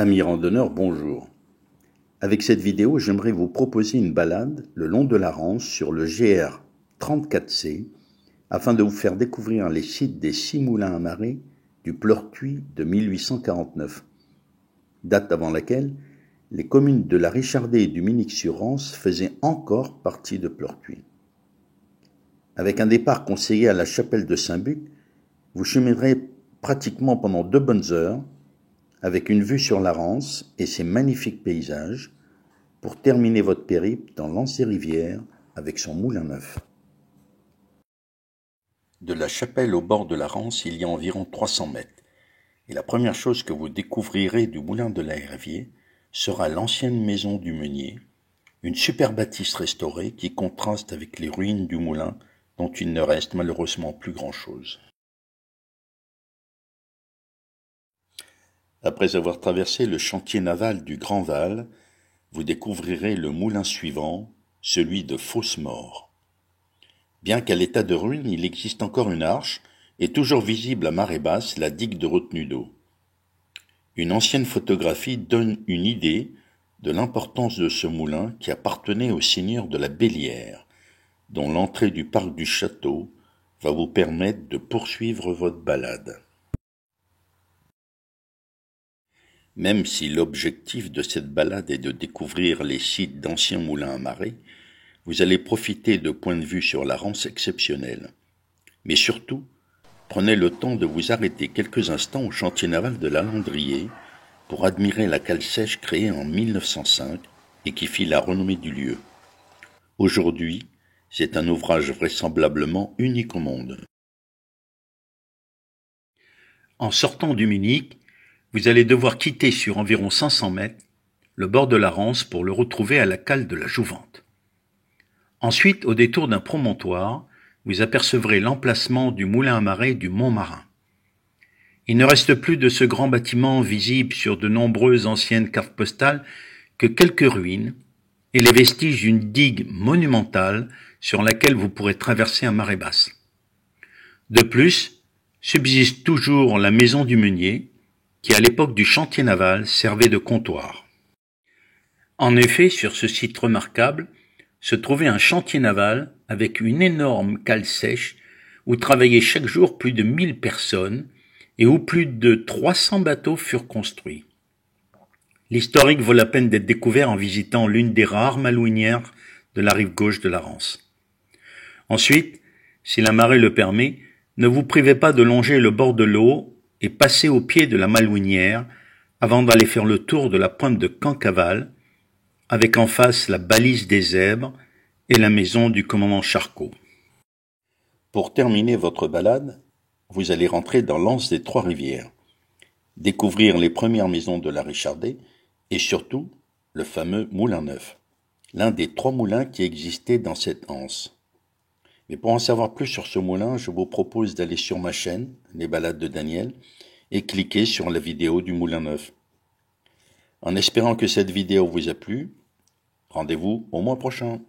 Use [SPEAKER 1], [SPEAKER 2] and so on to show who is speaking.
[SPEAKER 1] Amis randonneurs, bonjour. Avec cette vidéo, j'aimerais vous proposer une balade le long de la Rance sur le GR 34C afin de vous faire découvrir les sites des 6 moulins à marée du Pleurtuis de 1849, date avant laquelle les communes de la Richardée et du Minic-sur-Rance faisaient encore partie de Pleurtuis. Avec un départ conseillé à la chapelle de Saint-Buc, vous cheminerez pratiquement pendant 2 bonnes heures avec une vue sur la Rance et ses magnifiques paysages pour terminer votre périple dans l'Ancé-Rivière avec son moulin neuf. De la chapelle au bord de la Rance, il y a environ 300 mètres. Et la première chose que vous découvrirez du moulin de la Hervier sera l'ancienne maison du meunier, une super bâtisse restaurée qui contraste avec les ruines du moulin dont il ne reste malheureusement plus grand-chose. Après avoir traversé le chantier naval du Grand Val, vous découvrirez le moulin suivant, celui de Fosses-Mort. Bien qu'à l'état de ruine, il existe encore une arche et toujours visible à marée basse la digue de retenue d'eau. Une ancienne photographie donne une idée de l'importance de ce moulin qui appartenait au seigneur de la Bellière, dont l'entrée du parc du château va vous permettre de poursuivre votre balade. Même si l'objectif de cette balade est de découvrir les sites d'anciens moulins à marée, vous allez profiter de points de vue sur la Rance exceptionnels. Mais surtout, prenez le temps de vous arrêter quelques instants au chantier naval de la Landrier pour admirer la cale sèche créée en 1905 et qui fit la renommée du lieu. Aujourd'hui, c'est un ouvrage vraisemblablement unique au monde. En sortant du Minic, vous allez devoir quitter sur environ 500 mètres le bord de la Rance pour le retrouver à la cale de la Jouvente. Ensuite, au détour d'un promontoire, vous apercevrez l'emplacement du moulin à marée du Montmarin. Il ne reste plus de ce grand bâtiment visible sur de nombreuses anciennes cartes postales que quelques ruines et les vestiges d'une digue monumentale sur laquelle vous pourrez traverser à marée basse. De plus, subsiste toujours la maison du meunier, qui à l'époque du chantier naval servait de comptoir. En effet, sur ce site remarquable, se trouvait un chantier naval avec une énorme cale sèche où travaillaient chaque jour plus de 1000 personnes et où plus de 300 bateaux furent construits. L'historique vaut la peine d'être découvert en visitant l'une des rares malouinières de la rive gauche de la Rance. Ensuite, si la marée le permet, ne vous privez pas de longer le bord de l'eau et passez au pied de la malouinière avant d'aller faire le tour de la pointe de Cancavale, avec en face la balise des Zèbres et la maison du commandant Charcot. Pour terminer votre balade, vous allez rentrer dans l'anse des Trois-Rivières, découvrir les premières maisons de la Richardée et surtout le fameux Moulin Neuf, l'un des 3 moulins qui existaient dans cette anse. Mais pour en savoir plus sur ce moulin, je vous propose d'aller sur ma chaîne, Les Balades de Daniel, et cliquer sur la vidéo du Moulin Neuf. En espérant que cette vidéo vous a plu, rendez-vous au mois prochain.